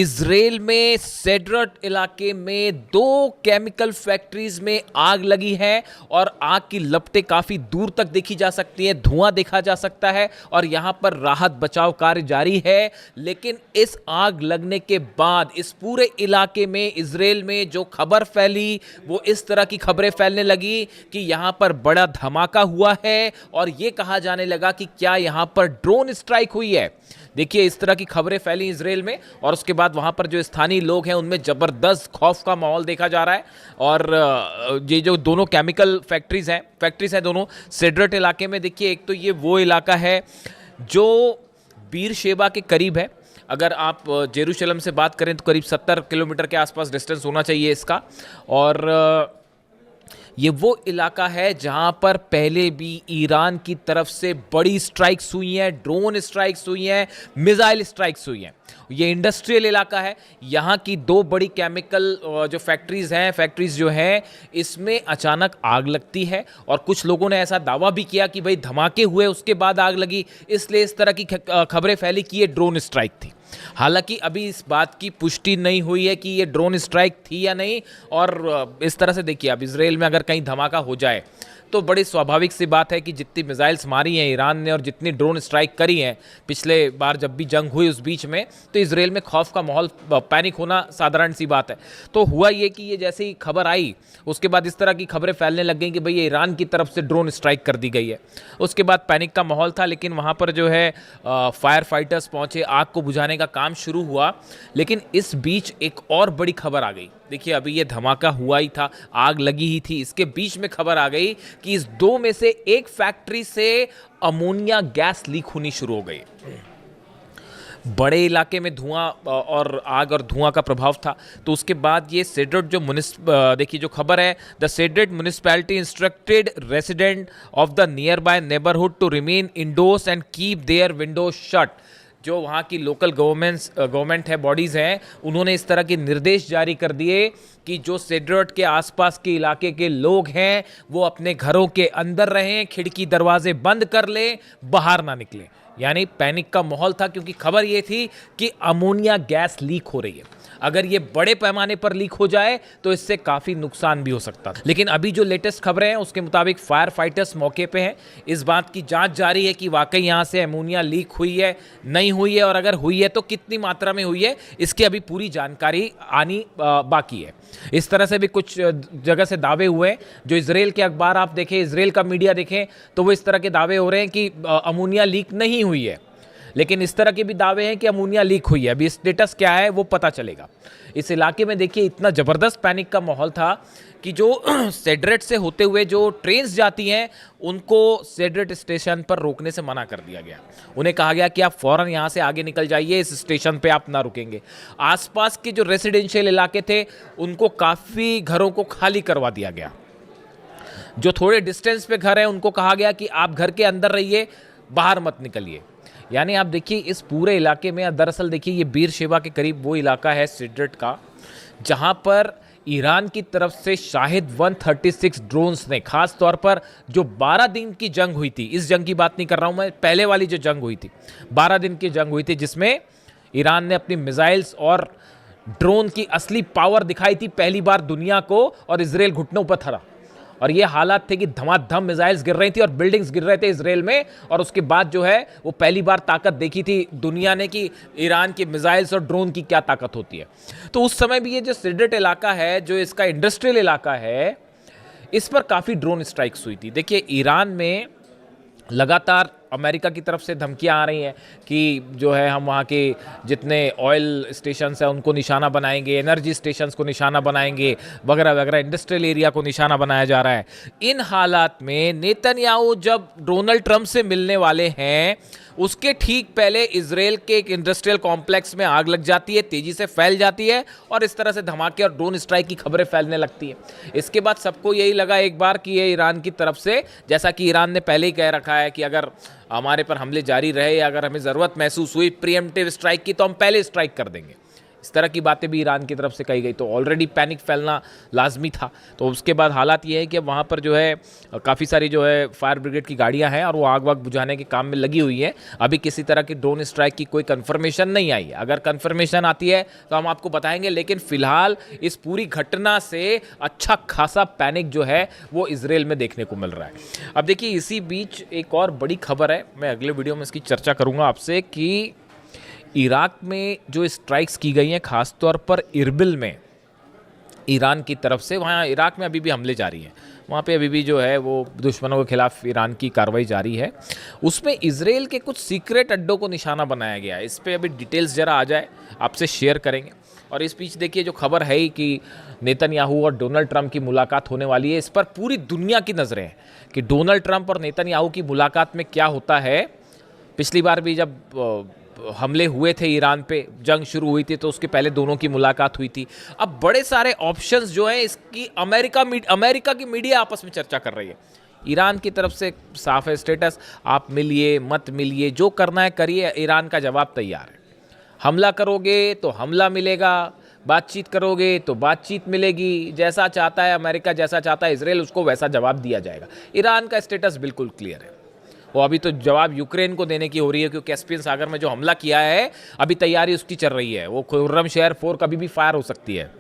Israel में सेड्रट इलाके में दो केमिकल फैक्ट्रीज में आग लगी है और आग की लपटें काफी दूर तक देखी जा सकती हैं, धुआं देखा जा सकता है और यहां पर राहत बचाव कार्य जारी है। लेकिन इस आग लगने के बाद इस पूरे इलाके में इजराइल में जो खबर फैली वो इस तरह की खबरें फैलने लगी कि यहां पर बड़ा धमाका हुआ है और यह कहा जाने लगा कि क्या यहां पर ड्रोन स्ट्राइक हुई है। देखिए, इस तरह की खबरें फैली इजराइल में और उसके बाद वहां पर जो स्थानीय लोग हैं उनमें जबरदस्त खौफ का माहौल देखा जा रहा है। और ये जो दोनों केमिकल फैक्ट्रीज हैं दोनों सेड्रट इलाके में। देखिए, एक तो ये वो इलाका है जो बीर शेबा के करीब है। अगर आप जेरूशलम से बात करें तो करीब 70 किलोमीटर के आसपास डिस्टेंस होना चाहिए इसका। और ये वो इलाका है जहां पर पहले भी ईरान की तरफ से बड़ी स्ट्राइक्स हुई हैं, ड्रोन स्ट्राइक्स हुई हैं, मिसाइल स्ट्राइक्स हुई हैं। ये इंडस्ट्रियल इलाका है। यहाँ की दो बड़ी केमिकल जो फैक्ट्रीज जो हैं इसमें अचानक आग लगती है और कुछ लोगों ने ऐसा दावा भी किया कि भाई धमाके हुए उसके बाद आग लगी, इसलिए इस तरह की खबरें फैली कि ये ड्रोन स्ट्राइक थी। हालांकि अभी इस बात की पुष्टि नहीं हुई है कि ये ड्रोन स्ट्राइक थी या नहीं। और इस तरह से देखिए, अब इजराइल में अगर कहीं धमाका हो जाए तो बड़ी स्वाभाविक सी बात है कि जितनी मिसाइल्स मारी हैं ईरान ने और जितनी ड्रोन स्ट्राइक करी हैं पिछले बार जब भी जंग हुई उस बीच में, तो इजराइल में खौफ का माहौल, पैनिक होना साधारण सी बात है। तो हुआ ये कि ये जैसे ही खबर आई उसके बाद इस तरह की खबरें फैलने लग गई कि भाई ये ईरान की तरफ से ड्रोन स्ट्राइक कर दी गई है। उसके बाद पैनिक का माहौल था, लेकिन वहाँ पर जो है फायर फाइटर्स पहुँचे, आग को बुझाने का काम शुरू हुआ। लेकिन इस बीच एक और बड़ी खबर आ गई। देखिए, अभी ये धमाका हुआ ही था, आग लगी ही थी, इसके बीच में खबर आ गई कि इस दो में से एक फैक्ट्री से अमोनिया गैस लीक होनी शुरू हो गई। बड़े इलाके में धुआं और आग और धुआं का प्रभाव था। तो उसके बाद ये सेड्रट जो देखिए जो खबर है, द सेड्रट municipality instructed resident of the nearby neighbourhood to remain indoors and keep their windows shut. जो वहाँ की लोकल गवर्नमेंट है, बॉडीज़ हैं, उन्होंने इस तरह के निर्देश जारी कर दिए कि जो सेड्रट के आसपास के इलाके के लोग हैं वो अपने घरों के अंदर रहें, खिड़की दरवाजे बंद कर लें, बाहर ना निकलें। यानी पैनिक का माहौल था, क्योंकि खबर ये थी कि अमोनिया गैस लीक हो रही है। अगर ये बड़े पैमाने पर लीक हो जाए तो इससे काफ़ी नुकसान भी हो सकता था। लेकिन अभी जो लेटेस्ट खबरें हैं उसके मुताबिक फायर फाइटर्स मौके पे हैं। इस बात की जांच जारी है कि वाकई यहाँ से अमोनिया लीक हुई है, नहीं हुई है, और अगर हुई है तो कितनी मात्रा में हुई है, इसकी अभी पूरी जानकारी आनी बाकी है। इस तरह से भी कुछ जगह से दावे हुए हैं। जो इजराइल के अखबार आप देखें, इजराइल का मीडिया देखें, तो वो इस तरह के दावे हो रहे हैं कि अमोनिया लीक नहीं हुई है। लेकिन इस तरह के भी दावे हैं कि अमोनिया लीक हुई है। अभी स्टेटस क्या है वो पता चलेगा। इस इलाके में देखिए इतना ज़बरदस्त पैनिक का माहौल था कि जो सेड्रट से होते हुए जो ट्रेन्स जाती हैं उनको सेड्रट स्टेशन पर रोकने से मना कर दिया गया। उन्हें कहा गया कि आप फ़ौरन यहाँ से आगे निकल जाइए, इस स्टेशन पे आप ना रुकेंगे। आसपास के जो रेसिडेंशियल इलाके थे उनको काफ़ी घरों को खाली करवा दिया गया। जो थोड़े डिस्टेंस पे घर हैं उनको कहा गया कि आप घर के अंदर रहिए, बाहर मत निकलिए। यानी आप देखिए इस पूरे इलाके में, दरअसल देखिए ये बीर शेबा के करीब वो इलाका है सेड्रट का जहां पर ईरान की तरफ से शाहिद 136 ड्रोन्स ने, खास तौर पर जो 12 दिन की जंग हुई थी, इस जंग की बात नहीं कर रहा हूं मैं, पहले वाली जो जंग हुई थी 12 दिन की जंग हुई थी जिसमें ईरान ने अपनी मिसाइल्स और ड्रोन की असली पावर दिखाई थी पहली बार दुनिया को, और इजराइल घुटनों पर था। और ये हालात थे कि धमाधम मिसाइल्स गिर रही थी और बिल्डिंग्स गिर रहे थे इजराइल में। और उसके बाद जो है वो पहली बार ताकत देखी थी दुनिया ने कि ईरान की मिसाइल्स और ड्रोन की क्या ताकत होती है। तो उस समय भी ये जो सेड्रट इलाका है, जो इसका इंडस्ट्रियल इलाका है, इस पर काफ़ी ड्रोन स्ट्राइक्स हुई थी। देखिए, ईरान में लगातार अमेरिका की तरफ से धमकियां आ रही हैं कि जो है हम वहाँ के जितने ऑयल स्टेशंस हैं उनको निशाना बनाएंगे, एनर्जी स्टेशंस को निशाना बनाएंगे, वगैरह वगैरह, इंडस्ट्रियल एरिया को निशाना बनाया जा रहा है। इन हालात में नेतन्याहू जब डोनाल्ड ट्रंप से मिलने वाले हैं उसके ठीक पहले इजराइल के एक इंडस्ट्रियल कॉम्प्लेक्स में आग लग जाती है, तेजी से फैल जाती है और इस तरह से धमाके और ड्रोन स्ट्राइक की खबरें फैलने लगती हैं। इसके बाद सबको यही लगा एक बार कि ये ईरान की तरफ से, जैसा कि ईरान ने पहले ही कह रखा है कि अगर हमारे पर हमले जारी रहे या अगर हमें ज़रूरत महसूस हुई प्रीएम्प्टिव स्ट्राइक की तो हम पहले स्ट्राइक कर देंगे। इस तरह की बातें भी ईरान की तरफ से कही गई। तो ऑलरेडी पैनिक फैलना लाजमी था। तो उसके बाद हालात ये है कि अब वहाँ पर जो है काफ़ी सारी जो है फायर ब्रिगेड की गाड़ियाँ हैं और वो आग वाग बुझाने के काम में लगी हुई हैं। अभी किसी तरह की ड्रोन स्ट्राइक की कोई कन्फर्मेशन नहीं आई है। अगर कन्फर्मेशन आती है तो हम आपको बताएंगे, लेकिन फिलहाल इस पूरी घटना से अच्छा खासा पैनिक जो है वो इजराइल में देखने को मिल रहा है। अब देखिए, इसी बीच एक और बड़ी खबर है, मैं अगले वीडियो में इसकी चर्चा करूंगा आपसे, कि इराक में जो स्ट्राइक्स की गई हैं खासतौर पर इरबिल में ईरान की तरफ से, वहाँ इराक में अभी भी हमले जारी हैं, वहाँ पे अभी भी जो है वो दुश्मनों के खिलाफ ईरान की कार्रवाई जारी है। उसमें इजराइल के कुछ सीक्रेट अड्डों को निशाना बनाया गया है। इस पर अभी डिटेल्स ज़रा आ जाए आपसे शेयर करेंगे। और इस बीच देखिए, जो खबर है कि नेतन्याहू और डोनाल्ड ट्रंप की मुलाकात होने वाली है, इस पर पूरी दुनिया की नज़रें हैं कि डोनाल्ड ट्रंप और नेतन्याहू की मुलाकात में क्या होता है। पिछली बार भी जब हमले हुए थे ईरान पे, जंग शुरू हुई थी, तो उसके पहले दोनों की मुलाकात हुई थी। अब बड़े सारे ऑप्शंस जो हैं इसकी अमेरिका की मीडिया आपस में चर्चा कर रही है। ईरान की तरफ से साफ है स्टेटस, आप मिलिए मत मिलिए, जो करना है करिए, ईरान का जवाब तैयार है। हमला करोगे तो हमला मिलेगा, बातचीत करोगे तो बातचीत मिलेगी, जैसा चाहता है अमेरिका, जैसा चाहता है इजराइल, उसको वैसा जवाब दिया जाएगा। ईरान का स्टेटस बिल्कुल क्लियर है। वो अभी तो जवाब यूक्रेन को देने की हो रही है, क्योंकि कैस्पियन सागर में जो हमला किया है अभी तैयारी उसकी चल रही है। वो खुर्रम शहर 4 कभी भी फायर हो सकती है।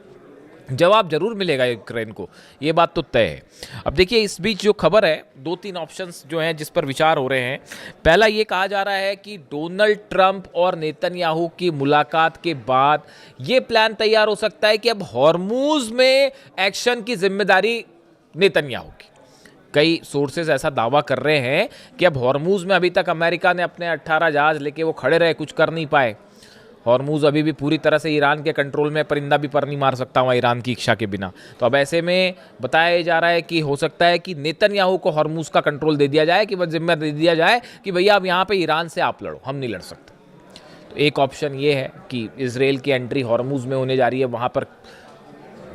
जवाब जरूर मिलेगा यूक्रेन को, ये बात तो तय है। अब देखिए, इस बीच जो खबर है, 2-3 ऑप्शंस जो हैं जिस पर विचार हो रहे हैं। पहला ये कहा जा रहा है कि डोनाल्ड ट्रंप और नेतन्याहू की मुलाकात के बाद ये प्लान तैयार हो सकता है कि अब हॉर्मूज में एक्शन की जिम्मेदारी नेतन्याहू की। कई सोर्सेज ऐसा दावा कर रहे हैं कि अब हॉर्मूज में अभी तक अमेरिका ने अपने 18 जहाज लेके वो खड़े रहे, कुछ कर नहीं पाए। हॉर्मूज अभी भी पूरी तरह से ईरान के कंट्रोल में, परिंदा भी पर नहीं मार सकता वहाँ ईरान की इच्छा के बिना। तो अब ऐसे में बताया जा रहा है कि हो सकता है कि नेतन्याहू को हॉर्मूज का कंट्रोल दे दिया जाए, कि वह जिम्मा दे दिया जाए कि भैया अब यहाँ पे ईरान से आप लड़ो, हम नहीं लड़ सकते। तो एक ऑप्शन ये है कि इजराइल की एंट्री हॉर्मूज में होने जा रही है, वहाँ पर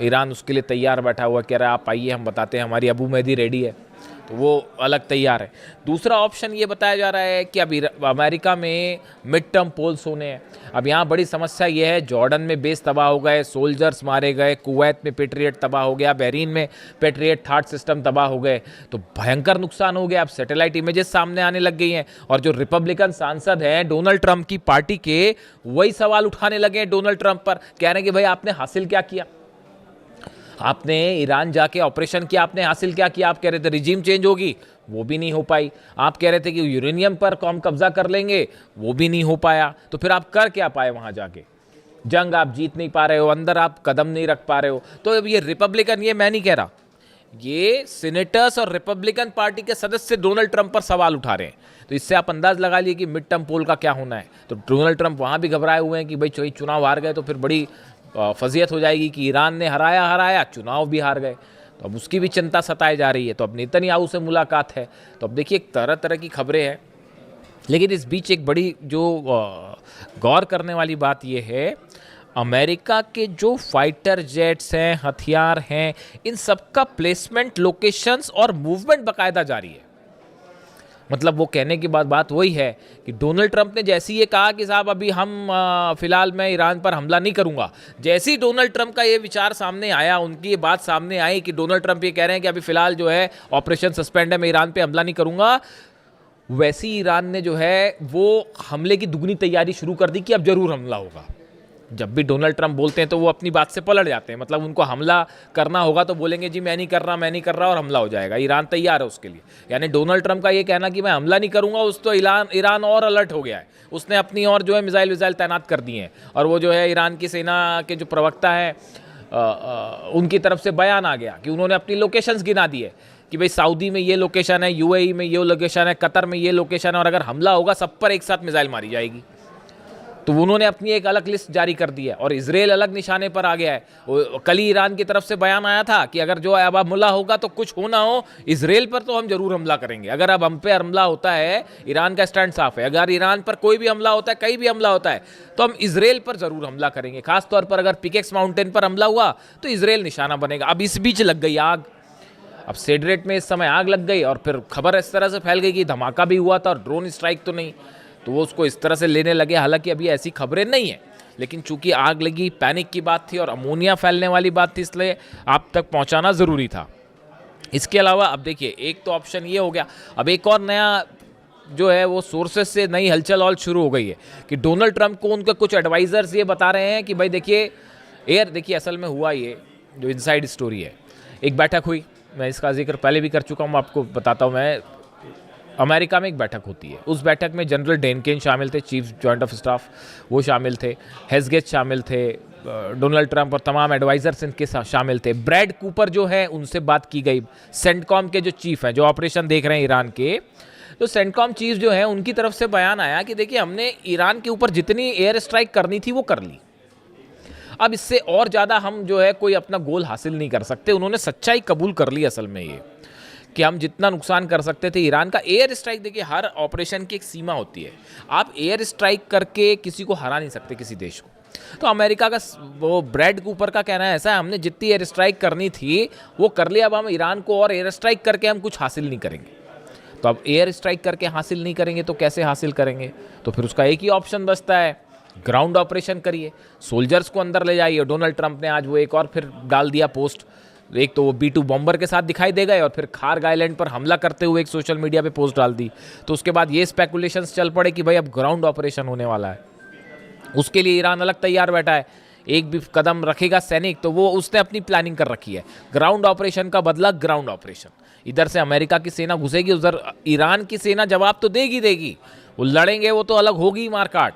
ईरान उसके लिए तैयार बैठा हुआ, कह रहा है आप आइए, हम बताते हैं, हमारी अबू मेहदी रेडी है, तो वो अलग तैयार है। दूसरा ऑप्शन ये बताया जा रहा है कि अब अमेरिका में मिड टर्म पोल्स होने हैं। अब यहाँ बड़ी समस्या ये है, जॉर्डन में बेस तबाह हो गए, सोल्जर्स मारे गए, कुवैत में पेट्रियट तबाह हो गया, बहरीन में पेट्रियट थर्ड सिस्टम तबाह हो गए, तो भयंकर नुकसान हो गया। अब सैटेलाइट इमेजेस सामने आने लग गई हैं, और जो रिपब्लिकन सांसद हैं डोनाल्ड ट्रंप की पार्टी के, वही सवाल उठाने लगे हैं डोनाल्ड ट्रंप पर, कह रहे हैं कि भाई आपने हासिल क्या किया, आपने ईरान जाके ऑपरेशन किया, आपने हासिल क्या किया। आप कह रहे थे रिजीम चेंज होगी, वो भी नहीं हो पाई। आप कह रहे थे कि यूरेनियम पर हम कब्जा कर लेंगे, वो भी नहीं हो पाया। तो फिर आप कर क्या पाए वहां जाके? जंग आप जीत नहीं पा रहे हो, अंदर आप कदम नहीं रख पा रहे हो। तो अब ये रिपब्लिकन, ये मैं नहीं कह रहा, ये सीनेटर्स और रिपब्लिकन पार्टी के सदस्य डोनाल्ड ट्रंप पर सवाल उठा रहे हैं। तो इससे आप अंदाज लगा लिए कि मिड टर्म पोल का क्या होना है। तो डोनाल्ड ट्रंप वहां भी घबराए हुए हैं कि भाई चुनाव हार गए तो फिर बड़ी फजीयत हो जाएगी कि ईरान ने हराया, चुनाव भी हार गए। तो अब उसकी भी चिंता सताई जा रही है। तो अब नेतन्याहू से मुलाकात है। तो अब देखिए, तरह तरह की खबरें हैं। लेकिन इस बीच एक बड़ी जो गौर करने वाली बात यह है, अमेरिका के जो फाइटर जेट्स हैं, हथियार हैं, इन सबका प्लेसमेंट, लोकेशंस और मूवमेंट बाकायदा जारी है। मतलब वो कहने की बात वही है कि डोनाल्ड ट्रंप ने जैसे ही ये कहा कि साहब अभी हम फिलहाल मैं ईरान पर हमला नहीं करूंगा, जैसे ही डोनाल्ड ट्रंप का ये विचार सामने आया, उनकी ये बात सामने आई कि डोनाल्ड ट्रंप ये कह रहे हैं कि अभी फिलहाल जो है ऑपरेशन सस्पेंड है, मैं ईरान पे हमला नहीं करूंगा, वैसे ही ईरान ने जो है वो हमले की दुगनी तैयारी शुरू कर दी कि अब जरूर हमला होगा। जब भी डोनाल्ड ट्रंप बोलते हैं तो वो अपनी बात से पलट जाते हैं। मतलब उनको हमला करना होगा तो बोलेंगे जी मैं नहीं कर रहा, और हमला हो जाएगा। ईरान तैयार है उसके लिए। यानी डोनाल्ड ट्रंप का ये कहना कि मैं हमला नहीं करूंगा, उस तो ईरान और अलर्ट हो गया है। उसने अपनी और जो है मिसाइल तैनात कर दिए हैं। और वो जो है ईरान की सेना के जो प्रवक्ता है उनकी तरफ से बयान आ गया कि उन्होंने अपनी लोकेशंस गिना दी है कि भाई सऊदी में ये लोकेशन है, यूएई में ये लोकेशन है, कतर में ये लोकेशन है, और अगर हमला होगा सब पर एक साथ मिसाइल मारी जाएगी। तो उन्होंने अपनी एक अलग लिस्ट जारी कर दी है। और इजराइल अलग निशाने पर आ गया है। कल ही ईरान की तरफ से बयान आया था कि अगर जो अब हमला होगा तो कुछ हो ना हो, इजराइल पर तो हम जरूर हमला करेंगे। अगर अब हम पे हमला होता है, ईरान का स्टैंड साफ है, अगर ईरान पर कोई भी हमला होता है, कहीं भी हमला होता है, तो हम इजराइल पर जरूर हमला करेंगे। खासतौर पर अगर पिकेक्स माउंटेन पर हमला हुआ तो इजराइल निशाना बनेगा। अब इस बीच लग गई आग। अब सेड्रेट में इस समय आग लग गई और फिर खबर इस तरह से फैल गई कि धमाका भी हुआ था और ड्रोन स्ट्राइक तो नहीं, तो वो उसको इस तरह से लेने लगे। हालांकि अभी ऐसी खबरें नहीं है, लेकिन चूंकि आग लगी, पैनिक की बात थी और अमोनिया फैलने वाली बात थी, इसलिए आप तक पहुंचाना ज़रूरी था। इसके अलावा अब देखिए, एक तो ऑप्शन ये हो गया, अब एक और नया जो है वो सोर्सेस से नई हलचल और शुरू हो गई है कि डोनाल्ड ट्रंप को उनके कुछ एडवाइजर्स ये बता रहे हैं कि भाई देखिए असल में हुआ ये जो इनसाइड स्टोरी है, एक बैठक हुई, मैं इसका जिक्र पहले भी कर चुका हूँ, आपको बताता हूँ मैं। अमेरिका में एक बैठक होती है, उस बैठक में जनरल डेनकेन शामिल थे, चीफ जॉइंट ऑफ स्टाफ, वो शामिल थे, हेजगेट शामिल थे, डोनाल्ड ट्रंप और तमाम एडवाइजर्स इनके शामिल थे। ब्रैड कूपर जो है उनसे बात की गई, सेंटकॉम के जो चीफ हैं, जो ऑपरेशन देख रहे हैं ईरान के, तो सेंटकॉम चीफ जो है उनकी तरफ से बयान आया कि देखिए हमने ईरान के ऊपर जितनी एयर स्ट्राइक करनी थी वो कर ली, अब इससे और ज़्यादा हम जो है कोई अपना गोल हासिल नहीं कर सकते। उन्होंने सच्चाई कबूल कर ली असल में ये कि हम जितना नुकसान कर सकते थे ईरान का। एयर स्ट्राइक, देखिए हर ऑपरेशन की एक सीमा होती है, आप एयर स्ट्राइक करके किसी को हरा नहीं सकते, किसी देश को। तो अमेरिका का वो ब्रैड कूपर का कहना है ऐसा है, हमने जितनी एयर स्ट्राइक करनी थी वो कर लिया, अब हम ईरान को और एयर स्ट्राइक करके हम कुछ हासिल नहीं करेंगे। तो अब एयर स्ट्राइक करके हासिल नहीं करेंगे तो कैसे हासिल करेंगे? तो फिर उसका एक ही ऑप्शन बचता है, ग्राउंड ऑपरेशन करिए, सोल्जर्स को अंदर ले जाइए। डोनाल्ड ट्रंप ने आज वो एक और फिर डाल दिया पोस्ट, एक तो वो B-2 बॉम्बर के साथ दिखाई दे गए और फिर खार्ग आइलैंड पर हमला करते हुए एक सोशल मीडिया पे पोस्ट डाल दी। तो उसके बाद ये स्पेकुलेशंस चल पड़े कि भाई अब ग्राउंड ऑपरेशन होने वाला है, उसके लिए ईरान अलग तैयार बैठा है। एक भी कदम रखेगा सैनिक तो वो उसने अपनी प्लानिंग कर रखी है, ग्राउंड ऑपरेशन का बदला ग्राउंड ऑपरेशन। इधर से अमेरिका की सेना घुसेगी, उधर ईरान की सेना जवाब तो देगी, वो लड़ेंगे, वो तो अलग होगी मारकाट,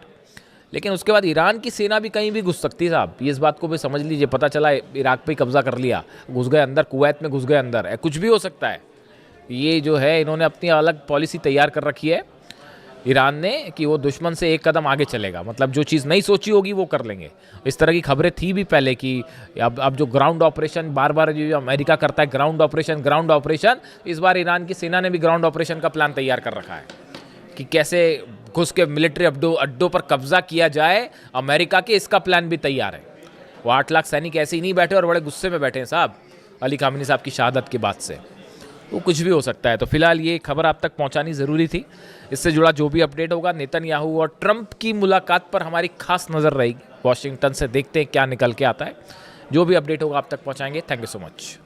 लेकिन उसके बाद ईरान की सेना भी कहीं भी घुस सकती है साहब, ये इस बात को भी समझ लीजिए। पता चला इराक पे कब्जा कर लिया, घुस गए अंदर, कुवैत में घुस गए अंदर, कुछ भी हो सकता है। ये जो है इन्होंने अपनी अलग पॉलिसी तैयार कर रखी है ईरान ने कि वो दुश्मन से एक कदम आगे चलेगा, मतलब जो चीज़ नहीं सोची होगी वो कर लेंगे। इस तरह की खबरें थी भी पहले कि अब जो ग्राउंड ऑपरेशन बार बार जो अमेरिका करता है, ग्राउंड ऑपरेशन, इस बार ईरान की सेना ने भी ग्राउंड ऑपरेशन का प्लान तैयार कर रखा है कि कैसे घुस के मिलिट्री अड्डों पर कब्जा किया जाए अमेरिका के, इसका प्लान भी तैयार है। वो 8 लाख सैनिक ऐसे ही नहीं बैठे और बड़े गुस्से में बैठे हैं साहब अली खामेनी साहब की शहादत के बाद से, वो कुछ भी हो सकता है। तो फिलहाल ये खबर आप तक पहुंचानी ज़रूरी थी। इससे जुड़ा जो भी अपडेट होगा, नेतन्याहू और ट्रंप की मुलाकात पर हमारी खास नज़र रहेगी। वॉशिंगटन से देखते हैं क्या निकल के आता है। जो भी अपडेट होगा आप तक पहुंचाएंगे। Thank you so much.